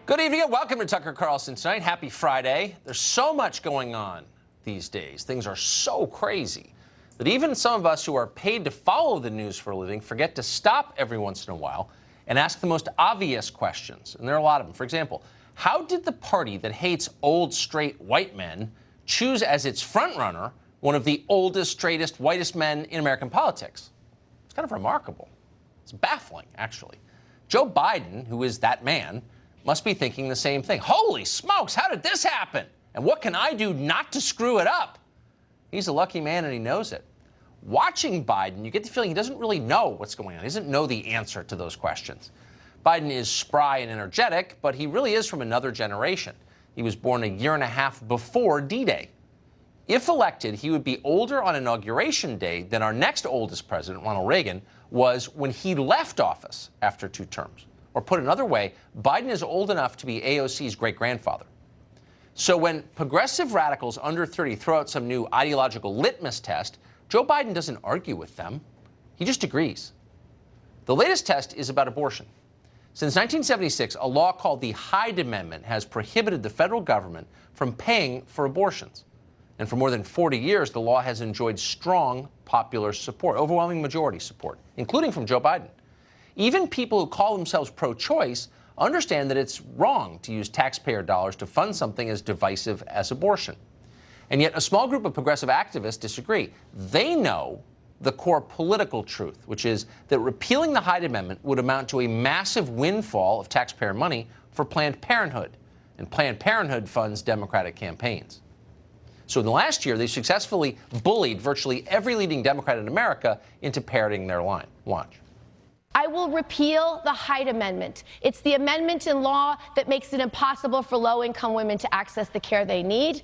Good evening and welcome to Tucker Carlson Tonight. Happy Friday. There's so much going on these days. Things are so crazy that even some of us who are paid to follow the news for a living forget to stop every once in a while and ask the most obvious questions. And there are a lot of them. For example, how did the party that hates old, straight white men choose as its frontrunner one of the oldest, straightest, whitest men in American politics? It's kind of remarkable. It's baffling, actually. Joe Biden, who is that man, must be thinking the same thing. Holy smokes, how did this happen? And what can I do not to screw it up? He's a lucky man and he knows it. Watching Biden, you get the feeling he doesn't really know what's going on. He doesn't know the answer to those questions. Biden is spry and energetic, but he really is from another generation. He was born a year and a half before D-Day. If elected, he would be older on Inauguration Day than our next oldest president, Ronald Reagan, was when he left office after 2 terms. Or put another way, Biden is old enough to be AOC's great-grandfather. So when progressive radicals under 30 throw out some new ideological litmus test, Joe Biden doesn't argue with them. He just agrees. The latest test is about abortion. Since 1976, a law called the Hyde Amendment has prohibited the federal government from paying for abortions. And for more than 40 years, the law has enjoyed strong popular support, overwhelming majority support, including from Joe Biden. Even people who call themselves pro-choice understand that it's wrong to use taxpayer dollars to fund something as divisive as abortion. And yet a small group of progressive activists disagree. They know the core political truth, which is that repealing the Hyde Amendment would amount to a massive windfall of taxpayer money for Planned Parenthood. And Planned Parenthood funds Democratic campaigns. So in the last year, they successfully bullied virtually every leading Democrat in America into parroting their line. Watch. I will repeal the Hyde Amendment. It's the amendment in law that makes it impossible for low-income women to access the care they need.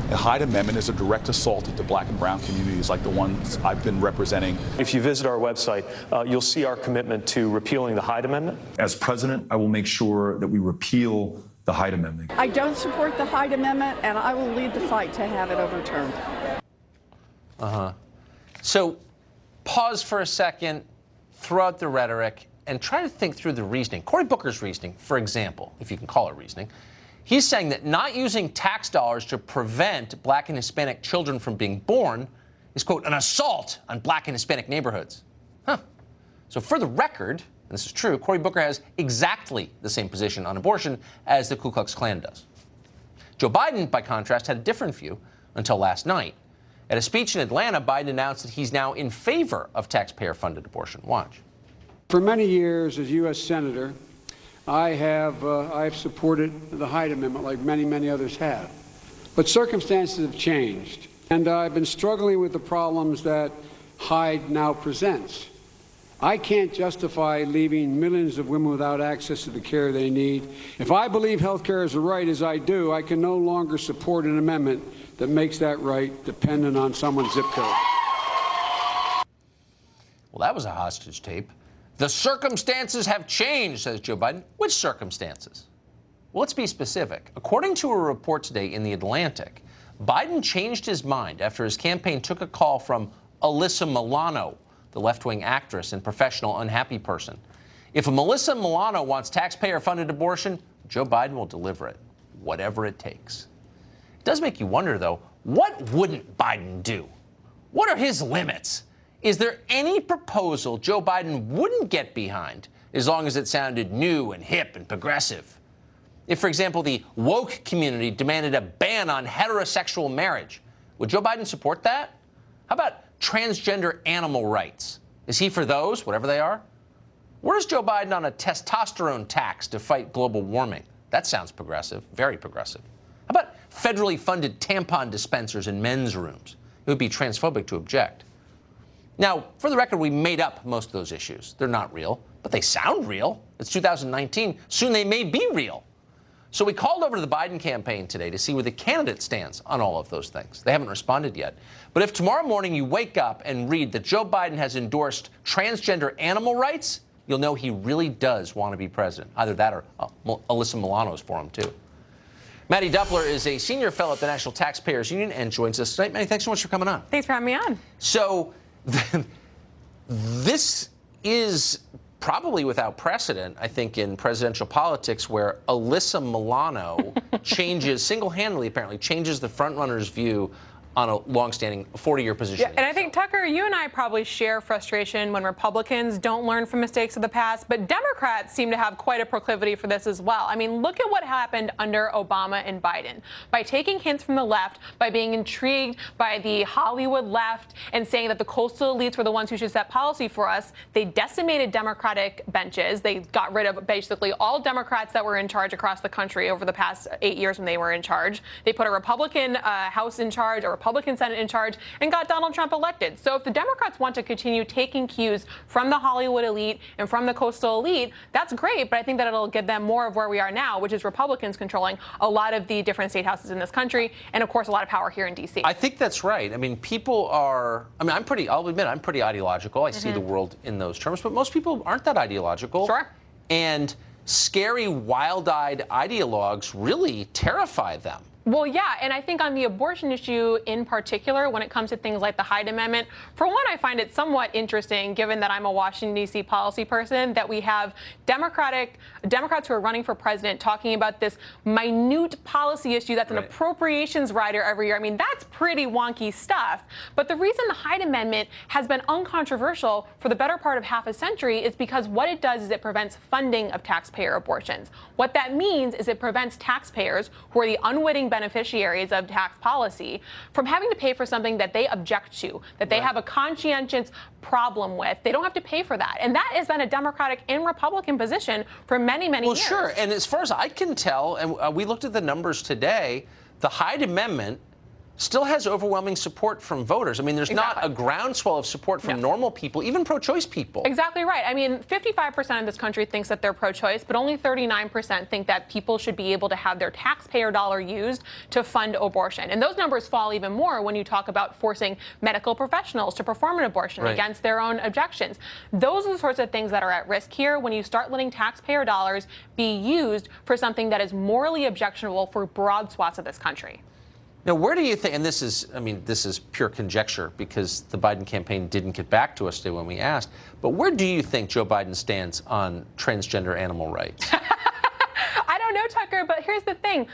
The Hyde Amendment is a direct assault into black and brown communities like the ones I've been representing. If you visit our website, you'll see our commitment to repealing the Hyde Amendment. As president, I will make sure that we repeal the Hyde Amendment. I don't support the Hyde Amendment, and I will lead the fight to have it overturned. So pause for a second, throw out the rhetoric, and try to think through the reasoning. Cory Booker's reasoning, for example, if you can call it reasoning, he's saying that not using tax dollars to prevent black and Hispanic children from being born is, quote, an assault on black and Hispanic neighborhoods. So for the record, and this is true, Cory Booker has exactly the same position on abortion as the Ku Klux Klan does. Joe Biden, by contrast, had a different view until last night. At a speech in Atlanta, Biden announced that he's now in favor of taxpayer-funded abortion. Watch. For many years as U.S. Senator, I've supported the Hyde Amendment like many others have. But circumstances have changed, and I've been struggling with the problems that Hyde now presents. I can't justify leaving millions of women without access to the care they need. If I believe health care is a right, as I do, I can no longer support an amendment that makes that right dependent on someone's zip code. Well, that was a hostage tape. The circumstances have changed, says Joe Biden. Which circumstances? Well, let's be specific. According to a report today in The Atlantic, Biden changed his mind after his campaign took a call from Alyssa Milano, the left-wing actress and professional unhappy person. If Melissa Milano wants taxpayer-funded abortion, Joe Biden will deliver it, whatever it takes. It does make you wonder, though, what wouldn't Biden do? What are his limits? Is there any proposal Joe Biden wouldn't get behind as long as it sounded new and hip and progressive? If, for example, the woke community demanded a ban on heterosexual marriage, would Joe Biden support that? How about transgender animal rights? Is he for those, whatever they are? Where's Joe Biden on a testosterone tax to fight global warming? That sounds progressive, very progressive. How about federally funded tampon dispensers in men's rooms? It would be transphobic to object. Now, for the record, we made up most of those issues. They're not real, but they sound real. It's 2019. Soon they may be real. So we called over to the Biden campaign today to see where the candidate stands on all of those things. They haven't responded yet. But if tomorrow morning you wake up and read that Joe Biden has endorsed transgender animal rights, you'll know he really does want to be president. Either that or Alyssa Milano's for him, too. Maddie Duppler is a senior fellow at the National Taxpayers Union and joins us tonight. Maddie, thanks so much for coming on. Thanks for having me on. So this is probably without precedent, I think, in presidential politics, where Alyssa Milano single-handedly apparently changes the frontrunner's view on a longstanding 40-year position. Yeah, and I think, Tucker, you and I probably share frustration when Republicans don't learn from mistakes of the past, but Democrats seem to have quite a proclivity for this as well. I mean, look at what happened under Obama and Biden. By taking hints from the left, by being intrigued by the Hollywood left and saying that the coastal elites were the ones who should set policy for us, they decimated Democratic benches. They got rid of basically all Democrats that were in charge across the country over the past 8 years when they were in charge. They put a Republican House in charge, a Republican Senate in charge, and got Donald Trump elected. So if the Democrats want to continue taking cues from the Hollywood elite and from the coastal elite, that's great, but I think that it'll get them more of where we are now, which is Republicans controlling a lot of the different state houses in this country, and of course a lot of power here in D.C. I think that's right. I mean, I'll admit, I'm pretty ideological. I see the world in those terms, but most people aren't that ideological. Sure. And scary, wild-eyed ideologues really terrify them. Well, yeah, and I think on the abortion issue in particular, when it comes to things like the Hyde Amendment, for one, I find it somewhat interesting, given that I'm a Washington, D.C. policy person, that we have Democrats who are running for president talking about this minute policy issue that's an appropriations rider every year. I mean, that's pretty wonky stuff. But the reason the Hyde Amendment has been uncontroversial for the better part of half a century is because what it does is it prevents funding of taxpayer abortions. What that means is it prevents taxpayers, who are the unwitting beneficiaries of tax policy, from having to pay for something that they object to, that they have a conscientious problem with. They don't have to pay for that. And that has been a Democratic and Republican position for many, many years. Well, sure. And as far as I can tell, and we looked at the numbers today, the Hyde Amendment still has overwhelming support from voters. I mean, there's not a groundswell of support from normal people, even pro-choice people. Exactly right. I mean, 55% of this country thinks that they're pro-choice, but only 39% think that people should be able to have their taxpayer dollar used to fund abortion. And those numbers fall even more when you talk about forcing medical professionals to perform an abortion against their own objections. Those are the sorts of things that are at risk here when you start letting taxpayer dollars be used for something that is morally objectionable for broad swaths of this country. Now, where do you think, and this is pure conjecture because the Biden campaign didn't get back to us today when we asked, but where do you think Joe Biden stands on transgender animal rights? I don't know, Tucker, but here's the thing.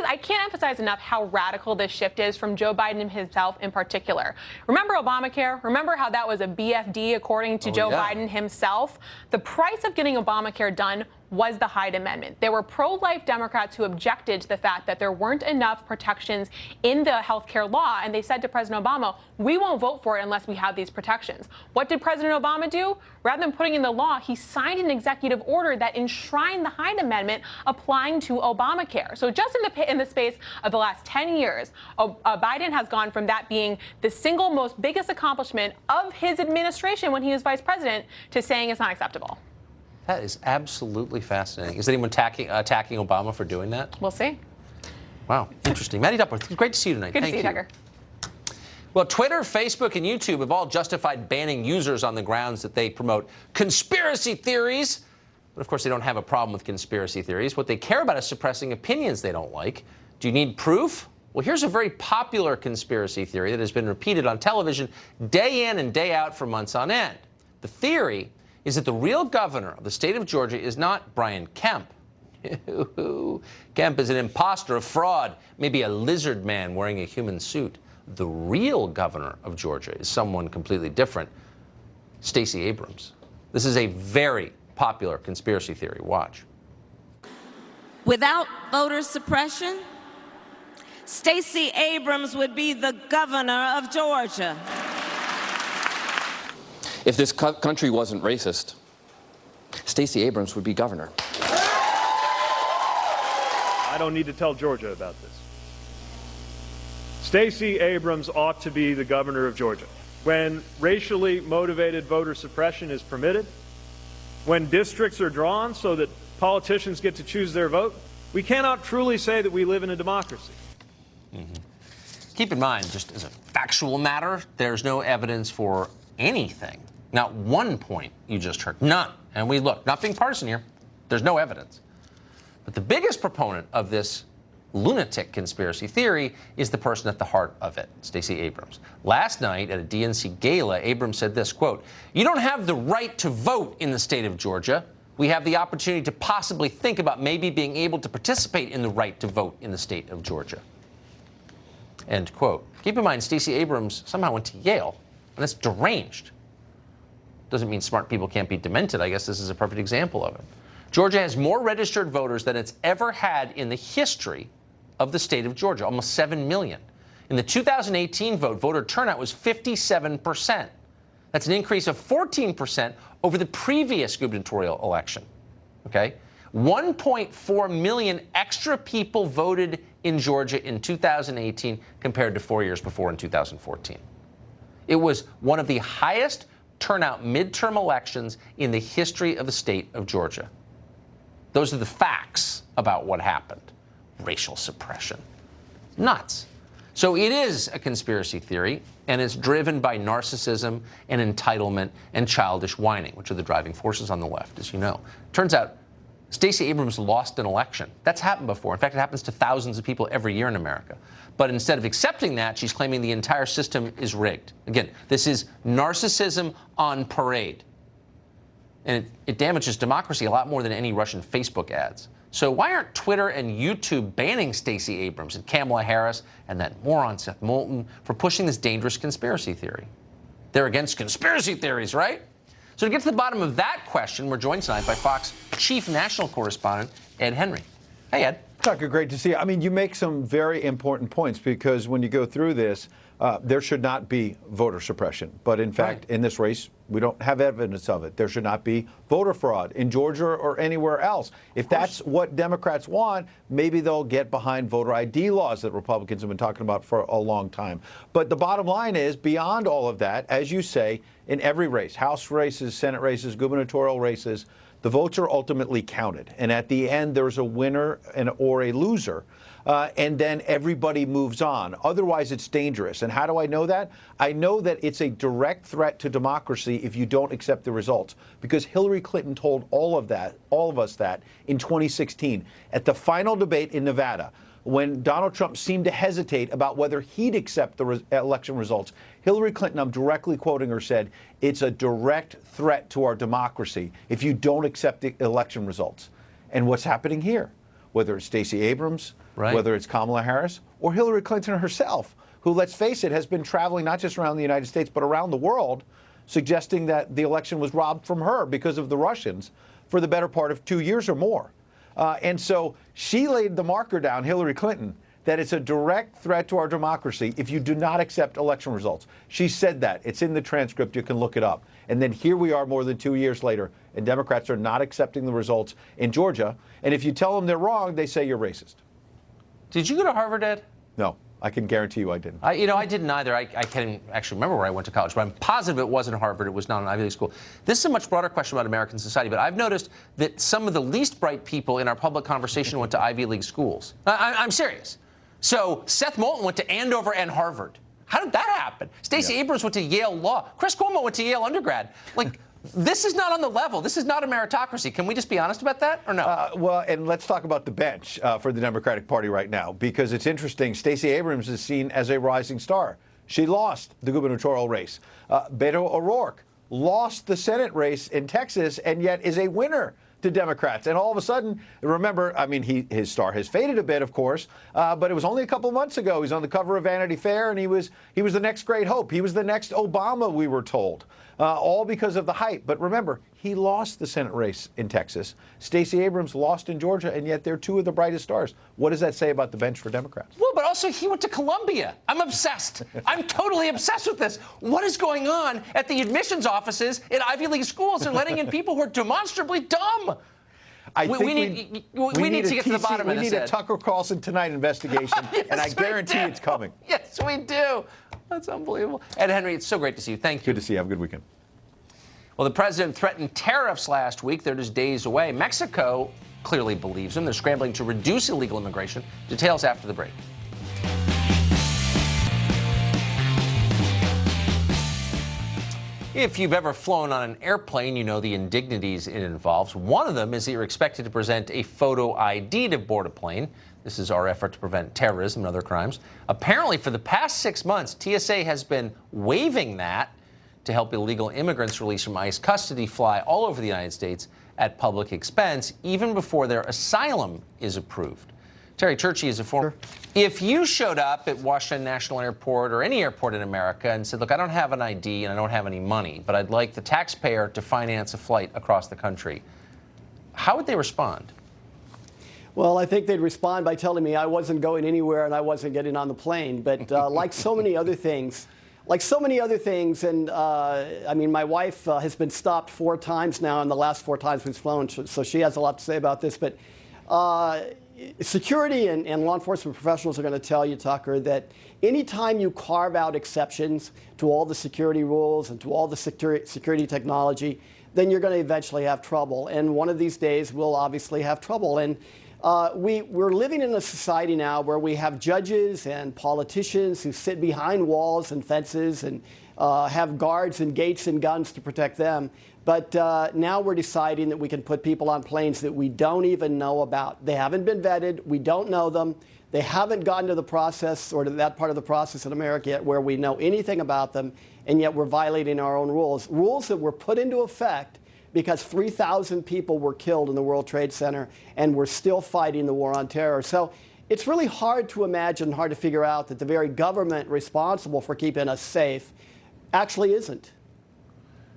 I can't emphasize enough how radical this shift is from Joe Biden himself in particular. Remember Obamacare? Remember how that was a BFD according to Joe Biden himself? The price of getting Obamacare done was the Hyde Amendment. There were pro-life Democrats who objected to the fact that there weren't enough protections in the health care law, and they said to President Obama, we won't vote for it unless we have these protections. What did President Obama do? Rather than putting in the law, he signed an executive order that enshrined the Hyde Amendment applying to Obamacare. So just in the space of the last 10 years, Biden has gone from that being the single most biggest accomplishment of his administration when he was vice president to saying it's not acceptable. That is absolutely fascinating. Is anyone attacking Obama for doing that? We'll see. Wow, interesting. Maddie Duckworth, great to see you tonight. Good to see you, Tucker. Well, Twitter, Facebook, and YouTube have all justified banning users on the grounds that they promote conspiracy theories. But of course, they don't have a problem with conspiracy theories. What they care about is suppressing opinions they don't like. Do you need proof? Well, here's a very popular conspiracy theory that has been repeated on television day in and day out for months on end. The theory is that the real governor of the state of Georgia is not Brian Kemp. Kemp is an imposter, a fraud, maybe a lizard man wearing a human suit. The real governor of Georgia is someone completely different, Stacey Abrams. This is a very popular conspiracy theory. Watch. Without voter suppression, Stacey Abrams would be the governor of Georgia. If this country wasn't racist, Stacey Abrams would be governor. I don't need to tell Georgia about this. Stacey Abrams ought to be the governor of Georgia. When racially motivated voter suppression is permitted, when districts are drawn so that politicians get to choose their vote, we cannot truly say that we live in a democracy. Keep in mind, just as a factual matter, there's no evidence for anything. Not one point you just heard. None. And we look, not being partisan here, there's no evidence. But the biggest proponent of this lunatic conspiracy theory is the person at the heart of it, Stacey Abrams. Last night at a DNC gala, Abrams said this, quote, "You don't have the right to vote in the state of Georgia. We have the opportunity to possibly think about maybe being able to participate in the right to vote in the state of Georgia." End quote. Keep in mind, Stacey Abrams somehow went to Yale, and that's deranged. Doesn't mean smart people can't be demented. I guess this is a perfect example of it. Georgia has more registered voters than it's ever had in the history of the state of Georgia, almost 7 million. In the 2018 vote, voter turnout was 57%. That's an increase of 14% over the previous gubernatorial election. Okay? 1.4 million extra people voted in Georgia in 2018 compared to 4 years before in 2014. It was one of the highest turnout midterm elections in the history of the state of Georgia. Those are the facts about what happened. Racial suppression. Nuts. So it is a conspiracy theory, and it's driven by narcissism and entitlement and childish whining, which are the driving forces on the left, as you know. Turns out Stacey Abrams lost an election. That's happened before. In fact, it happens to thousands of people every year in America. But instead of accepting that, she's claiming the entire system is rigged. Again, this is narcissism on parade. And it damages democracy a lot more than any Russian Facebook ads. So why aren't Twitter and YouTube banning Stacey Abrams and Kamala Harris and that moron Seth Moulton for pushing this dangerous conspiracy theory? They're against conspiracy theories, right? So to get to the bottom of that question, we're joined tonight by Fox Chief National Correspondent Ed Henry. Hey, Ed. Tucker, great to see you. I mean, you make some very important points because when you go through this, there should not be voter suppression. But in fact, in this race, we don't have evidence of it. There should not be voter fraud in Georgia or anywhere else. If that's what Democrats want, maybe they'll get behind voter ID laws that Republicans have been talking about for a long time. But the bottom line is, beyond all of that, as you say, in every race, House races, Senate races, gubernatorial races, the votes are ultimately counted. And at the end, there's a winner or a loser. And then everybody moves on. Otherwise, it's dangerous. And how do I know that? I know that it's a direct threat to democracy if you don't accept the results. Because Hillary Clinton told all of us that in 2016 at the final debate in Nevada, when Donald Trump seemed to hesitate about whether he'd accept the election results. Hillary Clinton, I'm directly quoting her, said, "It's a direct threat to our democracy if you don't accept the election results." And what's happening here? Whether it's Stacey Abrams, whether it's Kamala Harris, or Hillary Clinton herself, who, let's face it, has been traveling not just around the United States, but around the world, suggesting that the election was robbed from her because of the Russians for the better part of 2 years or more. And so she laid the marker down, Hillary Clinton, that it's a direct threat to our democracy if you do not accept election results. She said that. It's in the transcript. You can look it up. And then here we are more than 2 years later, and Democrats are not accepting the results in Georgia. And if you tell them they're wrong, they say you're racist. Did you go to Harvard, Ed? No. I can guarantee you I didn't. I didn't either. I can't actually remember where I went to college, but I'm positive it wasn't Harvard. It was not an Ivy League school. This is a much broader question about American society, but I've noticed that some of the least bright people in our public conversation went to Ivy League schools. I'm serious. So Seth Moulton went to Andover and Harvard. How did that happen? Stacey Abrams went to Yale Law. Chris Cuomo went to Yale undergrad. Like, this is not on the level. This is not a meritocracy. Can we just be honest about that, or no? Well, and let's talk about the bench for the Democratic Party right now, because it's interesting. Stacey Abrams is seen as a rising star. She lost the gubernatorial race. Beto O'Rourke lost the Senate race in Texas and yet is a winner to Democrats. And all of a sudden, remember, I mean, his star has faded a bit, of course, but it was only a couple of months ago. He's on the cover of Vanity Fair, and he was the next great hope. He was the next Obama, we were told, all because of the hype. But remember, he lost the Senate race in Texas. Stacey Abrams lost in Georgia, and yet they're two of the brightest stars. What does that say about the bench for Democrats? Well, but also he went to Columbia. I'm obsessed. I'm totally obsessed with this. What is going on at the admissions offices in Ivy League schools and letting in people who are demonstrably dumb? We need to get to the bottom of this. We need a Tucker Carlson Tonight investigation, yes, and I guarantee it's coming. Yes, we do. That's unbelievable. Ed Henry, it's so great to see you. Thank you. Good to see you. Have a good weekend. Well, the president threatened tariffs last week. They're just days away. Mexico clearly believes him. They're scrambling to reduce illegal immigration. Details after the break. If you've ever flown on an airplane, you know the indignities it involves. One of them is that you're expected to present a photo ID to board a plane. This is our effort to prevent terrorism and other crimes. Apparently, for the past 6 months, TSA has been waiving that to help illegal immigrants released from ICE custody fly all over the United States at public expense, even before their asylum is approved. Terry Turchi is a former. If you showed up at Washington National Airport or any airport in America and said, look, I don't have an ID and I don't have any money, but I'd like the taxpayer to finance a flight across the country, how would they respond? Well, I think they'd respond by telling me I wasn't going anywhere and I wasn't getting on the plane. But like so many other things, and I mean, my wife has been stopped 4 times now in the last 4 times we've flown, so she has a lot to say about this. But security and law enforcement professionals are going to tell you, Tucker, that anytime you carve out exceptions to all the security rules and to all the security technology, then you're going to eventually have trouble. And one of these days, we'll obviously have trouble. And we're living in a society now where we have judges and politicians who sit behind walls and fences and have guards and gates and guns to protect them. But now we're deciding that we can put people on planes that we don't even know about. They haven't been vetted. We don't know them. They haven't gotten to the process or to that part of the process in America yet where we know anything about them, and yet we're violating our own rules. Rules that were put into effect because 3,000 people were killed in the World Trade Center, and we're still fighting the war on terror. So it's really hard to imagine, hard to figure out that the very government responsible for keeping us safe actually isn't.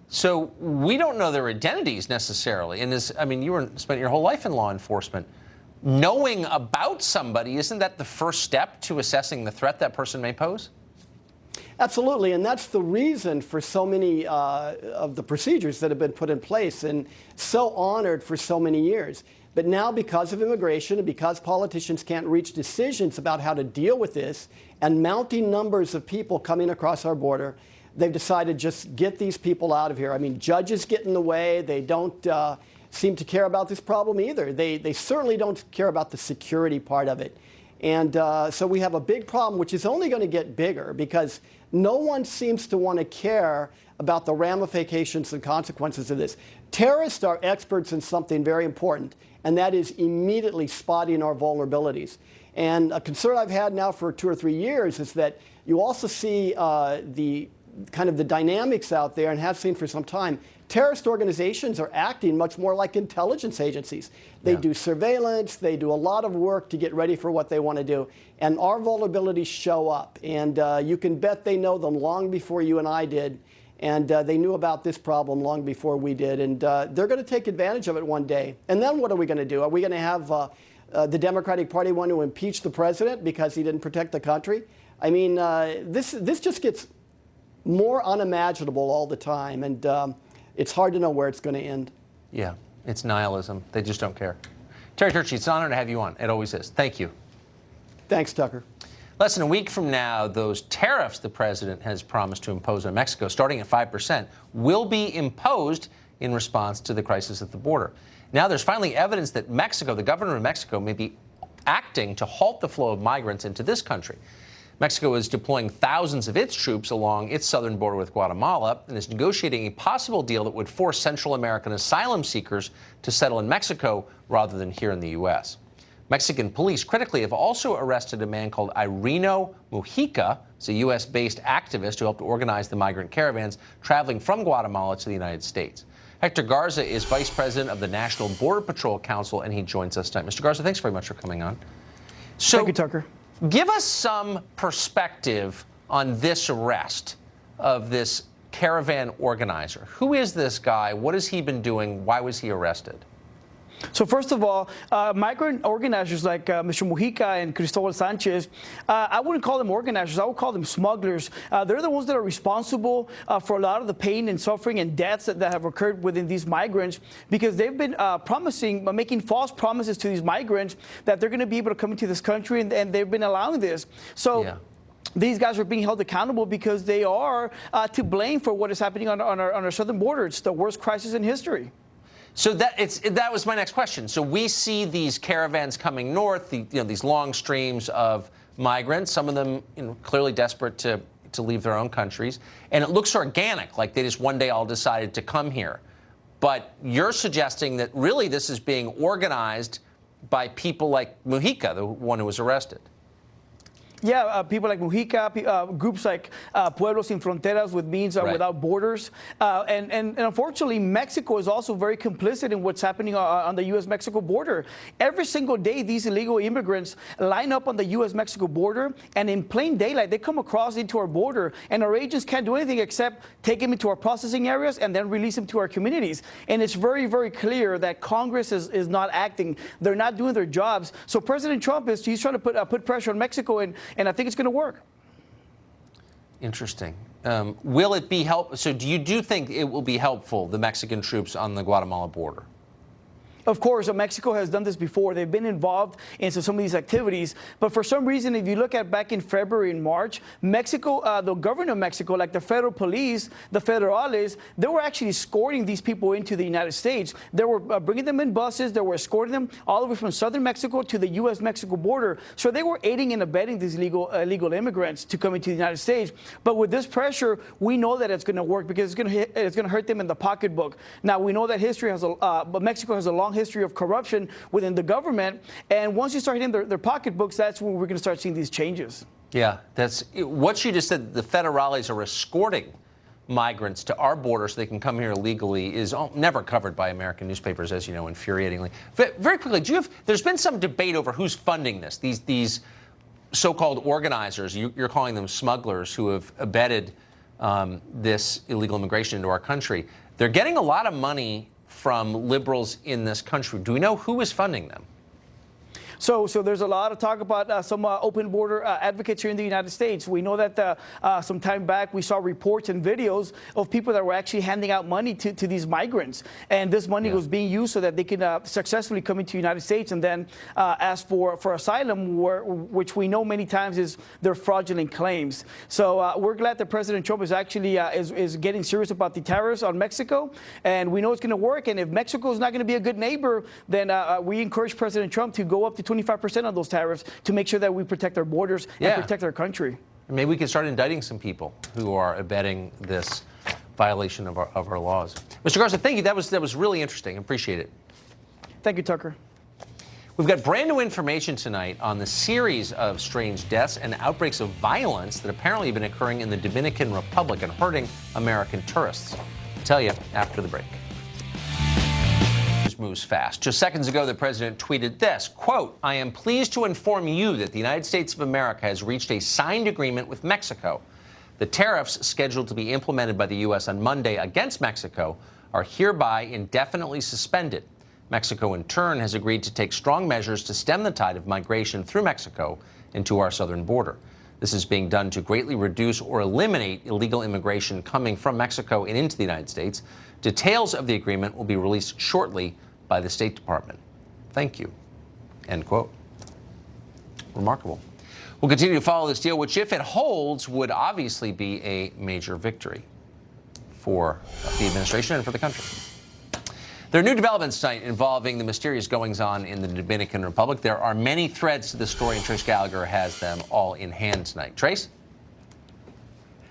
So we don't know their identities necessarily. And this, I mean, you spent your whole life in law enforcement. Knowing about somebody, isn't that the first step to assessing the threat that person may pose? Absolutely, and that's the reason for so many of the procedures that have been put in place and so honored for so many years. But now, because of immigration and because politicians can't reach decisions about how to deal with this and mounting numbers of people coming across our border, they've decided just get these people out of here. I mean, judges get in the way. They don't seem to care about this problem either. They certainly don't care about the security part of it. And so we have a big problem, which is only going to get bigger because no one seems to want to care about the ramifications and consequences of this. Terrorists are experts in something very important, and that is immediately spotting our vulnerabilities. And a concern I've had now for 2 or 3 years is that you also see the kind of the dynamics out there, and have seen for some time. Terrorist organizations are acting much more like intelligence agencies. They do surveillance, they do a lot of work to get ready for what they want to do, and our vulnerabilities show up. And you can bet they know them long before you and I did, and they knew about this problem long before we did, and they're going to take advantage of it one day. And then what are we going to do? Are we going to have the Democratic Party want to impeach the president because he didn't protect the country? I mean, this just gets more unimaginable all the time, and it's hard to know where it's going to end. Yeah, it's nihilism. They just don't care. Terry Turchi, it's an honor to have you on. It always is. Thank you. Thanks, Tucker. Less than a week from now, those tariffs the president has promised to impose on Mexico, starting at 5%, will be imposed in response to the crisis at the border. Now there's finally evidence that Mexico, the governor of Mexico, may be acting to halt the flow of migrants into this country. Mexico is deploying thousands of its troops along its southern border with Guatemala and is negotiating a possible deal that would force Central American asylum seekers to settle in Mexico rather than here in the U.S. Mexican police critically have also arrested a man called Ireno Mujica. He's a U.S.-based activist who helped organize the migrant caravans traveling from Guatemala to the United States. Hector Garza is vice president of the National Border Patrol Council, and he joins us tonight. Mr. Garza, thanks very much for coming on. Thank you, Tucker. Give us some perspective on this arrest of this caravan organizer. Who is this guy? What has he been doing? Why was he arrested? So first of all, migrant organizers like Mr. Mujica and Cristobal Sanchez, I wouldn't call them organizers. I would call them smugglers. They're the ones that are responsible for a lot of the pain and suffering and deaths that have occurred within these migrants, because they've been making false promises to these migrants that they're going to be able to come into this country, and they've been allowing this. So these guys are being held accountable because they are to blame for what is happening on our southern border. It's the worst crisis in history. So that was my next question. So we see these caravans coming north, these long streams of migrants, some of them clearly desperate to to leave their own countries. And it looks organic, like they just one day all decided to come here. But you're suggesting that really this is being organized by people like Mujica, the one who was arrested. Yeah, people like Mujica, groups like Pueblos Sin Fronteras, which means without borders. And unfortunately, Mexico is also very complicit in what's happening on the U.S.-Mexico border. Every single day, these illegal immigrants line up on the U.S.-Mexico border, and in plain daylight, they come across into our border, and our agents can't do anything except take them into our processing areas and then release them to our communities. And it's very, very clear that Congress is not acting. They're not doing their jobs. So President Trump he's trying to put pressure on Mexico, and I think it's going to work. Interesting. Will it be helpful? So do you think it will be helpful, the Mexican troops on the Guatemala border? Of course, Mexico has done this before. They've been involved in some of these activities. But for some reason, if you look at back in February and March, Mexico, the government of Mexico, like the federal police, the federales, they were actually escorting these people into the United States. They were bringing them in buses. They were escorting them all the way from southern Mexico to the U.S.-Mexico border. So they were aiding and abetting these illegal immigrants to come into the United States. But with this pressure, we know that it's going to work because it's going to hurt them in the pocketbook. Now, we know that Mexico has a long history of corruption within the government, and once you start hitting their pocketbooks, that's when we're going to start seeing these changes. Yeah, that's what you just said. The federales are escorting migrants to our border so they can come here illegally is never covered by American newspapers, as you know, infuriatingly. Very quickly, there's been some debate over who's funding this. These so-called organizers, you're calling them smugglers, who have abetted this illegal immigration into our country. They're getting a lot of money from liberals in this country. Do we know who is funding them? So there's a lot of talk about some open border advocates here in the United States. We know that some time back we saw reports and videos of people that were actually handing out money to these migrants. And this money was being used so that they could successfully come into the United States and then ask for asylum, which we know many times is their fraudulent claims. So we're glad that President Trump is actually is getting serious about the tariffs on Mexico. And we know it's going to work. And if Mexico is not going to be a good neighbor, then we encourage President Trump to go up to 25% of those tariffs to make sure that we protect our borders and protect our country. Maybe we can start indicting some people who are abetting this violation of our laws. Mr. Carlson, thank you. That was really interesting. Appreciate it. Thank you, Tucker. We've got brand new information tonight on the series of strange deaths and outbreaks of violence that apparently have been occurring in the Dominican Republic and hurting American tourists. I'll tell you after the break. Moves fast. Just seconds ago, the president tweeted this, quote, "I am pleased to inform you that the United States of America has reached a signed agreement with Mexico. The tariffs scheduled to be implemented by the U.S. on Monday against Mexico are hereby indefinitely suspended. Mexico, in turn, has agreed to take strong measures to stem the tide of migration through Mexico into our southern border. This is being done to greatly reduce or eliminate illegal immigration coming from Mexico and into the United States. Details of the agreement will be released shortly by the State Department. Thank you." End quote. Remarkable. We'll continue to follow this deal, which, if it holds, would obviously be a major victory for the administration and for the country. There are new developments tonight involving the mysterious goings-on in the Dominican Republic. There are many threads to the story, and Trace Gallagher has them all in hand tonight. Trace?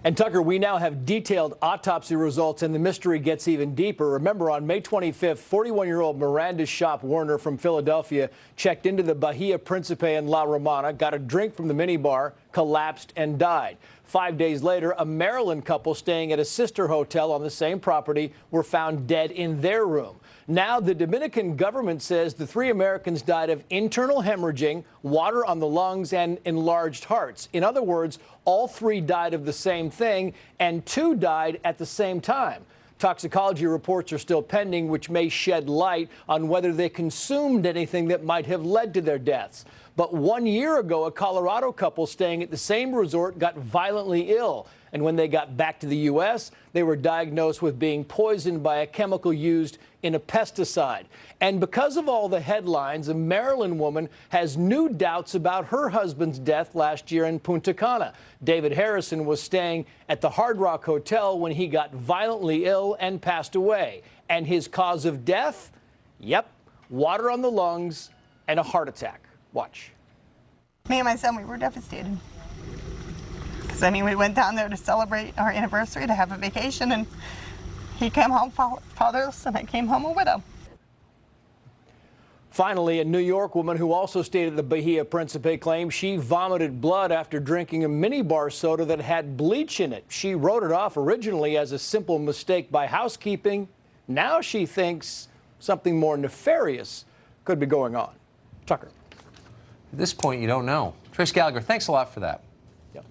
And Tucker, we now have detailed autopsy results, and the mystery gets even deeper. Remember, on May 25th, 41-year-old Miranda Shop Warner from Philadelphia checked into the Bahia Principe in La Romana, got a drink from the minibar, collapsed, and died. 5 days later, a Maryland couple staying at a sister hotel on the same property were found dead in their room. Now, the Dominican government says the 3 Americans died of internal hemorrhaging, water on the lungs, and enlarged hearts. In other words, all 3 died of the same thing, and 2 died at the same time. Toxicology reports are still pending, which may shed light on whether they consumed anything that might have led to their deaths. But 1 year ago, a Colorado couple staying at the same resort got violently ill. And when they got back to the U.S., they were diagnosed with being poisoned by a chemical used in a pesticide. And because of all the headlines, a Maryland woman has new doubts about her husband's death last year in Punta Cana. David Harrison was staying at the Hard Rock Hotel when he got violently ill and passed away. And his cause of death? Yep, water on the lungs and a heart attack. Watch. Me and my son, we were devastated. Because, I mean, we went down there to celebrate our anniversary, to have a vacation, and he came home fatherless, and I came home a widow. Finally, a New York woman who also stayed at the Bahia Principe claims she vomited blood after drinking a minibar soda that had bleach in it. She wrote it off originally as a simple mistake by housekeeping. Now she thinks something more nefarious could be going on. Tucker. At this point, you don't know. Trace Gallagher, thanks a lot for that. Yep.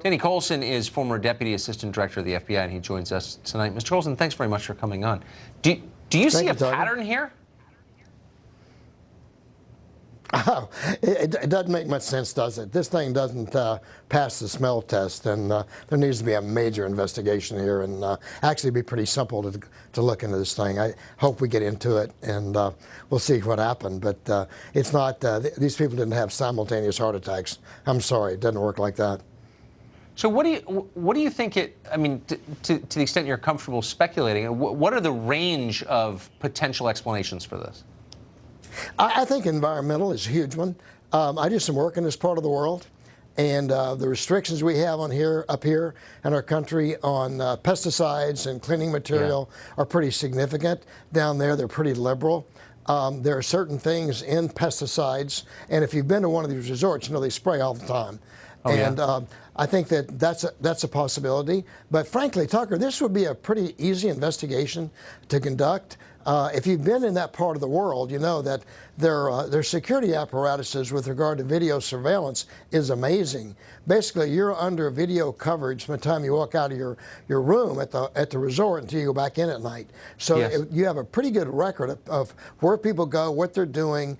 Danny Colson is former Deputy Assistant Director of the FBI, and he joins us tonight. Mr. Colson, thanks very much for coming on. Do you see a pattern here? Oh, it doesn't make much sense, does it? This thing doesn't pass the smell test, and there needs to be a major investigation here, and actually be pretty simple to look into this thing. I hope we get into it, and we'll see what happened. But it's not, these people didn't have simultaneous heart attacks. I'm sorry, it doesn't work like that. So what do you think I mean, to the extent you're comfortable speculating, what are the range of potential explanations for this? I think environmental is a huge one. I do some work in this part of the world, and the restrictions we have up here in our country on pesticides and cleaning material are pretty significant. Down there, they're pretty liberal. There are certain things in pesticides, and if you've been to one of these resorts, you know they spray all the time. I think that's a possibility. But frankly, Tucker, this would be a pretty easy investigation to conduct. If you've been in that part of the world, you know that their security apparatuses with regard to video surveillance is amazing. Basically, you're under video coverage from the time you walk out of your room at the resort until you go back in at night. So you have a pretty good record of where people go, what they're doing.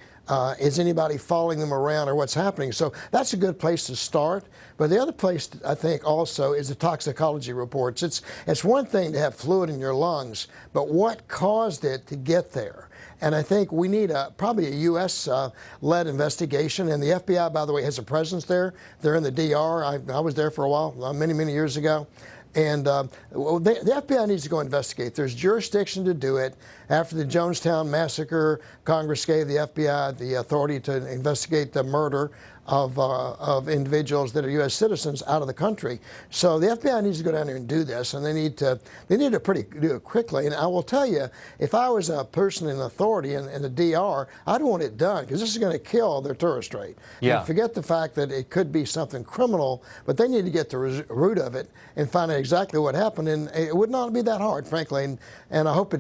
Is anybody following them around or what's happening? So that's a good place to start. But the other place, I think, also is the toxicology reports. It's one thing to have fluid in your lungs, but what caused it to get there? And I think we need probably a U.S.-led investigation. And the FBI, by the way, has a presence there. They're in the DR. I was there for a while, many, many years ago. And the FBI needs to go investigate. There's jurisdiction to do it. After the Jonestown massacre, Congress gave the FBI the authority to investigate the murder of individuals that are U.S. citizens out of the country. So the FBI needs to go down there and do this, and they need to do it quickly. And I will tell you, if I was a person in authority in the DR, I'd want it done because this is going to kill their tourist rate. Yeah. And forget the fact that it could be something criminal, but they need to get the root of it and find out exactly what happened. And it would not be that hard, frankly. And I hope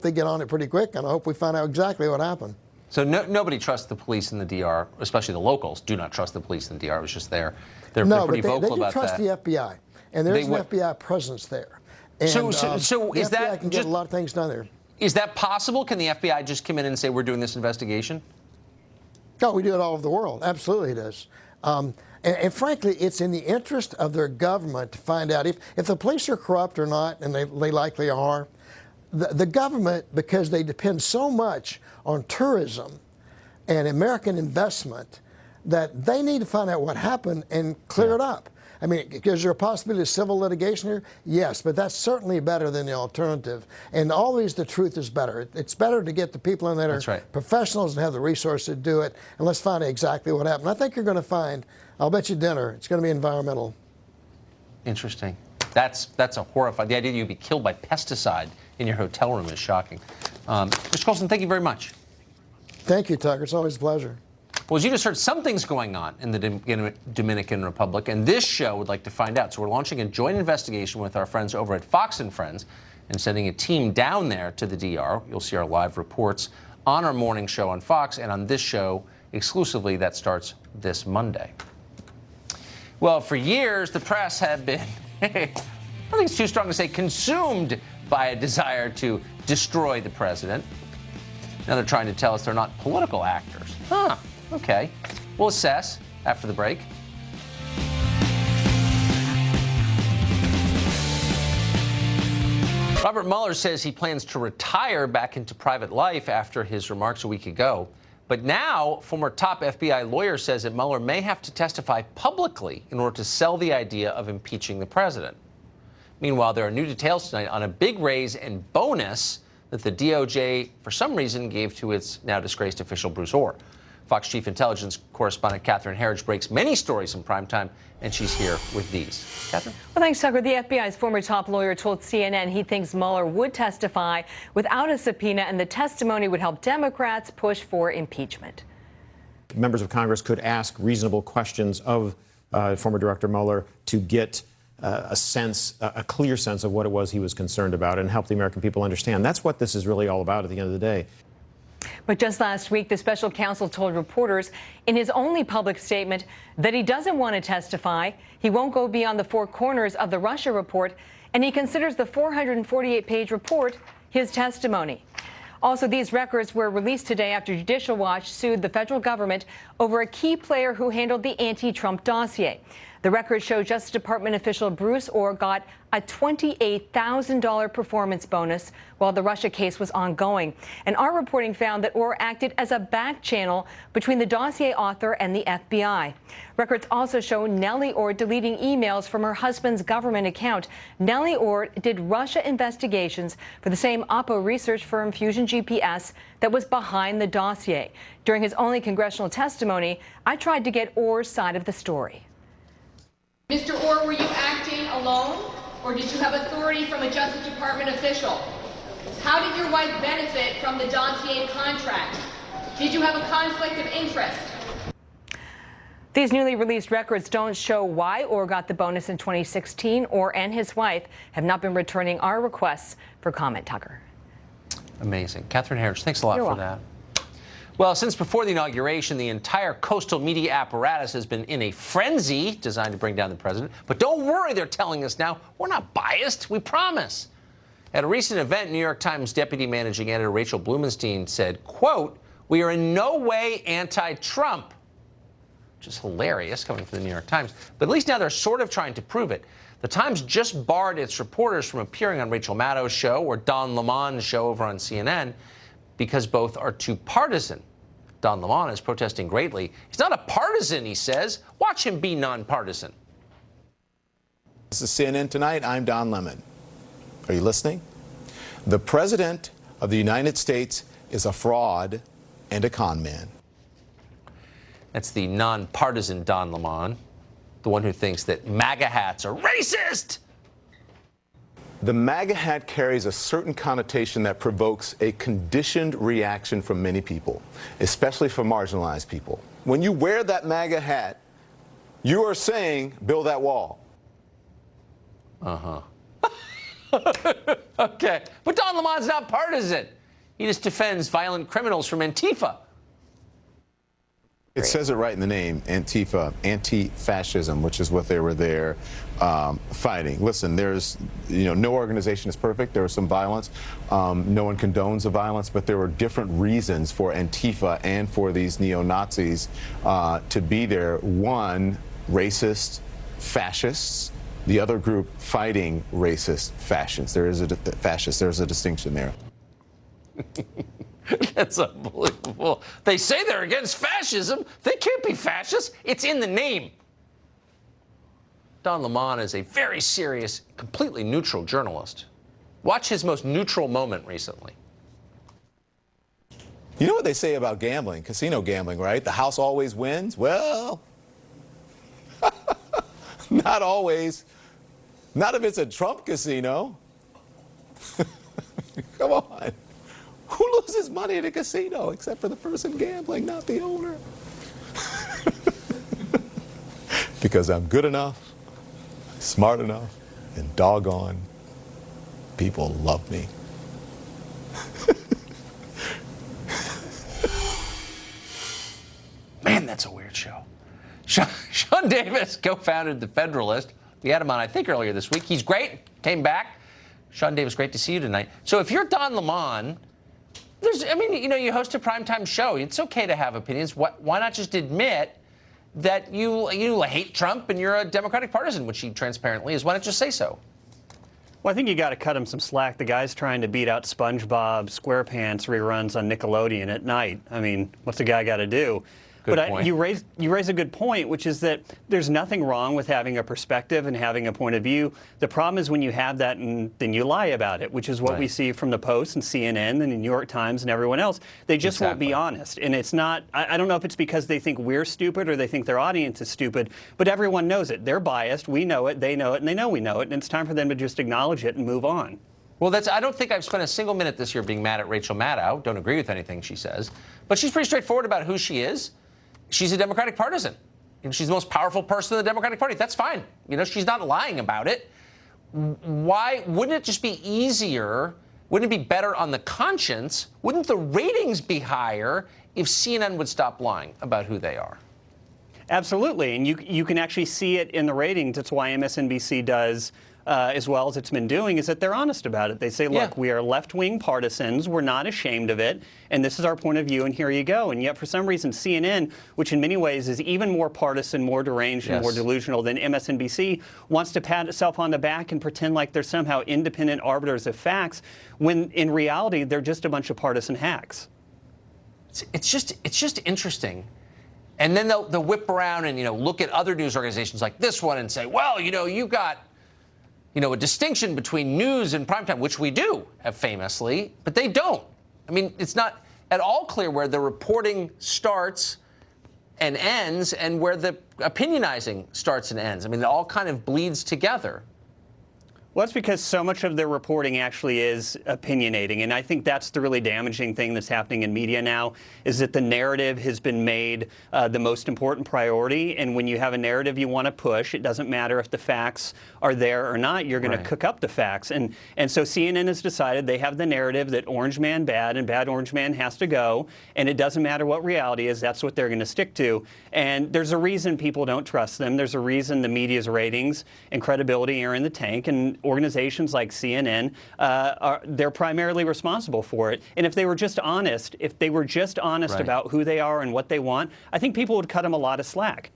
they get on it pretty quick, and I hope we find out exactly what happened. So nobody trusts the police in the DR, especially the locals do not trust the police in the DR. It was just there. They're pretty vocal about that. No, but they do trust the FBI, and there's an FBI presence there. And, so is the FBI that can get a lot of things done there. Is that possible? Can the FBI just come in and say we're doing this investigation? No, we do it all over the world. Absolutely, it is. And frankly, it's in the interest of their government to find out if the police are corrupt or not, and they likely are. The government, because they depend so much on tourism and American investment, that they need to find out what happened and clear it up. I mean, is there a possibility of civil litigation here? Yes, but that's certainly better than the alternative. And always the truth is better. It's better to get the people in there that are professionals and have the resources to do it, and let's find out exactly what happened. I think you're going to find, I'll bet you dinner, it's going to be environmental. Interesting. That's a horrifying. The idea that you'd be killed by pesticide in your hotel room is shocking. Mr. Colson, thank you very much. Thank you, Tucker. It's always a pleasure. Well, as you just heard, something's going on in the Dominican Republic, and this show would like to find out. So we're launching a joint investigation with our friends over at Fox & Friends and sending a team down there to the DR. You'll see our live reports on our morning show on Fox and on this show exclusively that starts this Monday. Well, for years, the press have been, I think it's too strong to say, consumed by a desire to destroy the president. Now they're trying to tell us they're not political actors. Huh, okay. We'll assess after the break. Robert Mueller says he plans to retire back into private life after his remarks a week ago. But now, former top FBI lawyer says that Mueller may have to testify publicly in order to sell the idea of impeaching the president. Meanwhile, there are new details tonight on a big raise and bonus that the DOJ, for some reason, gave to its now disgraced official Bruce Orr. Fox Chief Intelligence Correspondent Catherine Herridge breaks many stories in primetime, and she's here with these. Catherine? Well, thanks, Tucker. The FBI's former top lawyer told CNN he thinks Mueller would testify without a subpoena, and the testimony would help Democrats push for impeachment. Members of Congress could ask reasonable questions of former Director Mueller to get a clear sense of what it was he was concerned about and help the American people understand. That's what this is really all about at the end of the day. But just last week, the special counsel told reporters in his only public statement that he doesn't want to testify. He won't go beyond the four corners of the Russia report, and he considers the 448-page report his testimony. Also, these records were released today after Judicial Watch sued the federal government over a key player who handled the anti-Trump dossier. The records show Justice Department official Bruce Orr got a $28,000 performance bonus while the Russia case was ongoing. And our reporting found that Orr acted as a back channel between the dossier author and the FBI. Records also show Nellie Orr deleting emails from her husband's government account. Nellie Orr did Russia investigations for the same Oppo research firm Fusion GPS that was behind the dossier. During his only congressional testimony, I tried to get Orr's side of the story. Mr. Orr, were you acting alone, or did you have authority from a Justice Department official? How did your wife benefit from the dossier contract? Did you have a conflict of interest? These newly released records don't show why Orr got the bonus in 2016. Orr and his wife have not been returning our requests for comment, Tucker. Amazing. Catherine Herridge, thanks a lot You're for welcome. that. Well, since before the inauguration, the entire coastal media apparatus has been in a frenzy designed to bring down the president. But don't worry, they're telling us now, we're not biased, we promise. At a recent event, New York Times Deputy Managing Editor Rachel Blumenstein said, quote, "We are in no way anti-Trump," which is hilarious coming from the New York Times. But at least now they're sort of trying to prove it. The Times just barred its reporters from appearing on Rachel Maddow's show or Don Lemon's show over on CNN because both are too partisan. Don Lemon is protesting greatly. He's not a partisan, he says. Watch him be nonpartisan. This is CNN Tonight. I'm Don Lemon. Are you listening? The President of the United States is a fraud and a con man. That's the nonpartisan Don Lemon, the one who thinks that MAGA hats are racist. The MAGA hat carries a certain connotation that provokes a conditioned reaction from many people, especially from marginalized people. When you wear that MAGA hat, you are saying, build that wall. Uh-huh. Okay. But Don Lemon's not partisan. He just defends violent criminals from Antifa. It says it right in the name, Antifa, anti-fascism, which is what they were there fighting. Listen, there's, no organization is perfect. There was some violence. No one condones the violence, but there were different reasons for Antifa and for these neo-Nazis to be there. One, racist fascists. The other group fighting racist fascists. There's a distinction there. That's unbelievable. They say they're against fascism. They can't be fascists. It's in the name. Don Lemon is a very serious, completely neutral journalist. Watch his most neutral moment recently. You know what they say about gambling, casino gambling, right? The house always wins. Well, not always. Not if it's a Trump casino. Come on. Who loses money at a casino except for the person gambling, not the owner? Because I'm good enough, smart enough, and doggone, people love me. Man, that's a weird show. Sean Davis co-founded The Federalist. We had him on, I think, earlier this week. He's great. Came back. Sean Davis, great to see you tonight. So if you're Don Lemon, you host a primetime show. It's okay to have opinions. Why not just admit that you hate Trump and you're a Democratic partisan, which he transparently is? Why not just say so? Well, I think you got to cut him some slack. The guy's trying to beat out SpongeBob SquarePants reruns on Nickelodeon at night. I mean, what's the guy got to do? Good but point. you raise a good point, which is that there's nothing wrong with having a perspective and having a point of view. The problem is when you have that and then you lie about it, which is what we see from the Post and CNN and the New York Times and everyone else. They just won't be honest. And it's not, I don't know if it's because they think we're stupid or they think their audience is stupid, but everyone knows it. They're biased. We know it. They know it. And they know we know it. And it's time for them to just acknowledge it and move on. Well, I don't think I've spent a single minute this year being mad at Rachel Maddow. Don't agree with anything she says. But she's pretty straightforward about who she is. She's a Democratic partisan. She's the most powerful person in the Democratic Party. That's fine. She's not lying about it. Why wouldn't it just be easier? Wouldn't it be better on the conscience? Wouldn't the ratings be higher if CNN would stop lying about who they are? Absolutely. And you can actually see it in the ratings. That's why MSNBC does as well as it's been doing, is that they're honest about it. They say, look, we are left-wing partisans. We're not ashamed of it. And this is our point of view, and here you go. And yet, for some reason, CNN, which in many ways is even more partisan, more deranged, and more delusional than MSNBC, wants to pat itself on the back and pretend like they're somehow independent arbiters of facts, when in reality, they're just a bunch of partisan hacks. It's just interesting. And then they'll whip around and, look at other news organizations like this one and say, well, you've got a distinction between news and primetime, which we do have famously, but they don't. I mean, it's not at all clear where the reporting starts and ends and where the opinionizing starts and ends. I mean, it all kind of bleeds together. Well, that's because so much of their reporting actually is opinionating. And I think that's the really damaging thing that's happening in media now, is that the narrative has been made the most important priority. And when you have a narrative you want to push, it doesn't matter if the facts are there or not. You're going to cook up the facts. And so CNN has decided they have the narrative that Orange Man bad and bad Orange Man has to go. And it doesn't matter what reality is. That's what they're going to stick to. And there's a reason people don't trust them. There's a reason the media's ratings and credibility are in the tank. And organizations like CNN, they're primarily responsible for it. And if they were just honest, about who they are and what they want, I think people would cut them a lot of slack.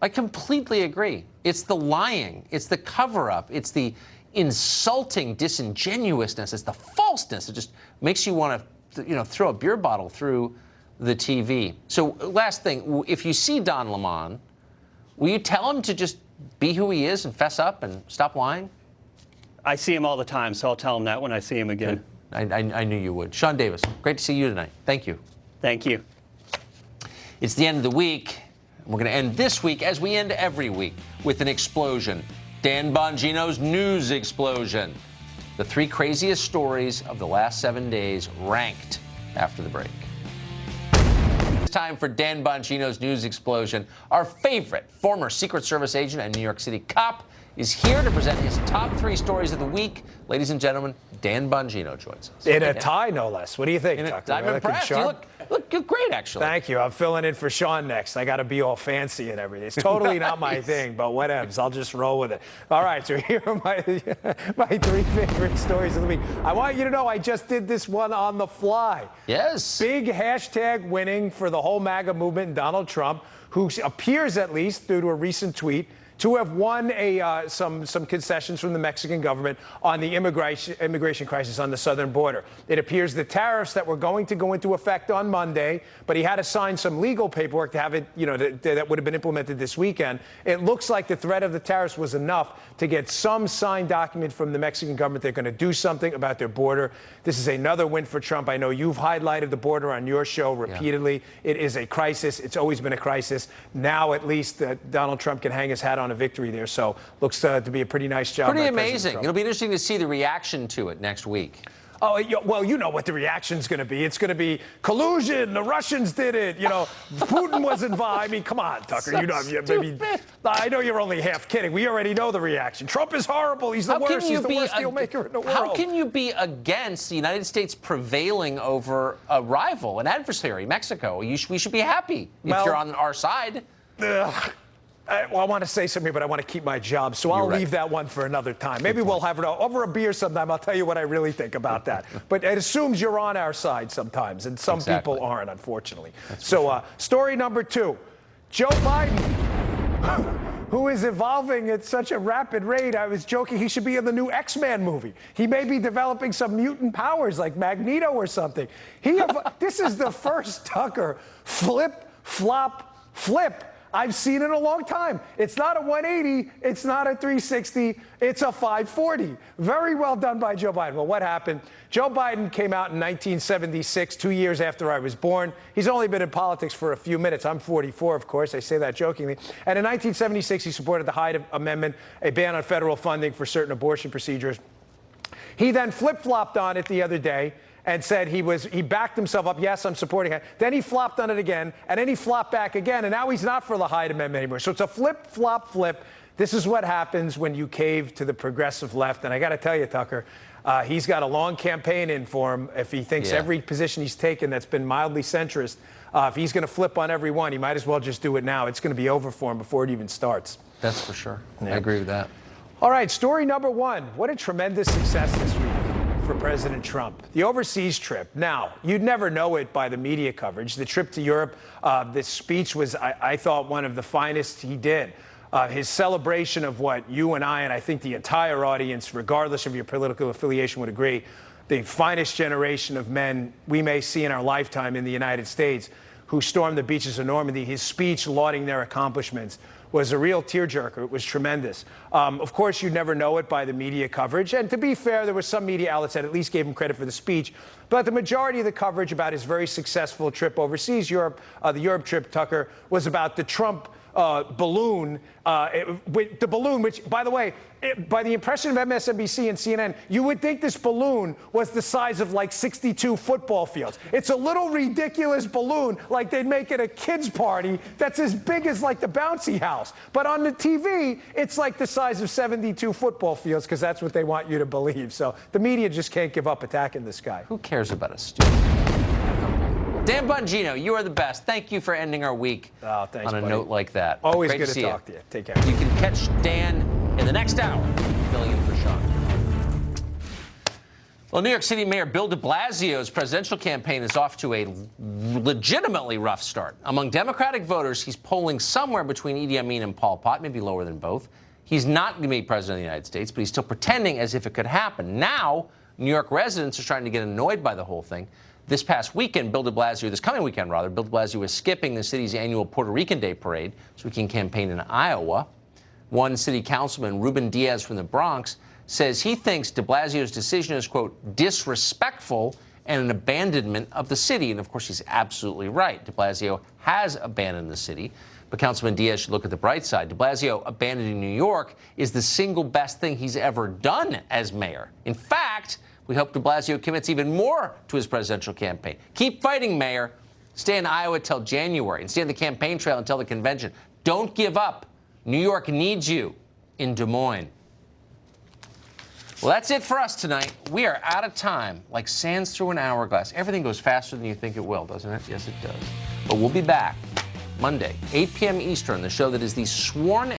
I completely agree. It's the lying. It's the cover-up. It's the insulting disingenuousness. It's the falseness. It just makes you want to, throw a beer bottle through the TV. So last thing, if you see Don Lemon, will you tell him to just be who he is and fess up and stop lying? I see him all the time, so I'll tell him that when I see him again. I knew you would. Sean Davis, great to see you tonight. Thank you. Thank you. It's the end of the week. We're going to end this week, as we end every week, with an explosion. Dan Bongino's news explosion. The 3 craziest stories of the last 7 days, ranked after the break. It's time for Dan Bongino's news explosion. Our favorite former Secret Service agent and New York City cop is here to present his top 3 stories of the week. Ladies and gentlemen, Dan Bongino joins us. In a tie, no less. What do you think, Tucker? I'm impressed. You look great, actually. Thank you. I'm filling in for Sean next. I got to be all fancy and everything. It's totally not my thing, but whatevs. I'll just roll with it. All right, so here are my 3 favorite stories of the week. I want you to know I just did this one on the fly. Yes. Big hashtag winning for the whole MAGA movement and Donald Trump, who appears, at least due to a recent tweet, to have won some concessions from the Mexican government on the immigration crisis on the southern border. It appears the tariffs that were going to go into effect on Monday, but he had to sign some legal paperwork to have it, that would have been implemented this weekend. It looks like the threat of the tariffs was enough to get some signed document from the Mexican government. They're going to do something about their border. This is another win for Trump. I know you've highlighted the border on your show repeatedly. Yeah. It is a crisis. It's always been a crisis. Now, at least, Donald Trump can hang his hat on a victory there. So looks to be a pretty nice job. Pretty amazing. It'll be interesting to see the reaction to it next week. Oh, well, you know what the reaction's going to be. It's going to be collusion. The Russians did it. Putin was involved. I mean, come on, Tucker. I know you're only half kidding. We already know the reaction. Trump is horrible. He's the worst. He's the worst deal maker in the world. How can you be against the United States prevailing over a rival, an adversary, Mexico? We should be happy if you're on our side. I want to say something, but I want to keep my job, so I'll leave that one for another time. Maybe we'll have it over a beer sometime. I'll tell you what I really think about that. But it assumes you're on our side sometimes, and some people aren't, unfortunately. Story number 2, Joe Biden, who is evolving at such a rapid rate. I was joking he should be in the new X-Men movie. He may be developing some mutant powers like Magneto or something. This is the first, Tucker, flop, flip. I've seen it in a long time. It's not a 180. It's not a 360. It's a 540. Very well done by Joe Biden. Well, what happened? Joe Biden came out in 1976, 2 years after I was born. He's only been in politics for a few minutes. I'm 44, of course. I say that jokingly. And in 1976, he supported the Hyde Amendment, a ban on federal funding for certain abortion procedures. He then flip-flopped on it the other day and said he backed himself up. Yes, I'm supporting it. Then he flopped on it again, and then he flopped back again, and now he's not for the Hyde Amendment anymore. So it's a flip, flop, flip. This is what happens when you cave to the progressive left. And I got to tell you, Tucker, he's got a long campaign in for him. If he thinks every position he's taken that's been mildly centrist, if he's going to flip on every one, he might as well just do it now. It's going to be over for him before it even starts. That's for sure. Yeah. I agree with that. All right, story number one. What a tremendous success this week for President Trump. The overseas trip. Now, you'd never know it by the media coverage. The trip to Europe, this speech was, I thought, one of the finest he did. His celebration of what you and I think the entire audience, regardless of your political affiliation, would agree, the finest generation of men we may see in our lifetime in the United States who stormed the beaches of Normandy. His speech lauding their accomplishments was a real tearjerker. It was tremendous. Of course, you'd never know it by the media coverage. And to be fair, there were some media outlets that at least gave him credit for the speech. But the majority of the coverage about his very successful trip overseas, Europe, the Europe trip, Tucker, was about the Trump balloon, the balloon, which, by the way, by the impression of MSNBC and CNN, you would think this balloon was the size of like 62 football fields. It's a little ridiculous balloon, like they'd make at a kid's party, that's as big as like the bouncy house. But on the TV, it's like the size of 72 football fields, because that's what they want you to believe. So the media just can't give up attacking this guy. Who cares about a stupid? Dan Bongino, you are the best. Thank you for ending our week thanks, on a buddy. note like that. Always Great good to see talk to you. Take care. You can catch Dan in the next hour, filling in for Sean. Well, New York City Mayor Bill de Blasio's presidential campaign is off to a legitimately rough start. Among Democratic voters, he's polling somewhere between Idi Amin and Pol Pot, maybe lower than both. He's not going to be president of the United States, but he's still pretending as if it could happen. Now, New York residents are starting to get annoyed by the whole thing. This past weekend, this coming weekend, Bill de Blasio was skipping the city's annual Puerto Rican Day parade so he can campaign in Iowa. One city councilman, Ruben Diaz from the Bronx, says he thinks de Blasio's decision is, quote, disrespectful and an abandonment of the city. And, of course, he's absolutely right. De Blasio has abandoned the city. But Councilman Diaz should look at the bright side. De Blasio abandoning New York is the single best thing he's ever done as mayor. In fact, we hope de Blasio commits even more to his presidential campaign. Keep fighting, Mayor. Stay in Iowa till January and stay on the campaign trail until the convention. Don't give up. New York needs you in Des Moines. Well, that's it for us tonight. We are out of time, like sands through an hourglass. Everything goes faster than you think it will, doesn't it? Yes, it does. But we'll be back Monday, 8 p.m. Eastern, the show that is the sworn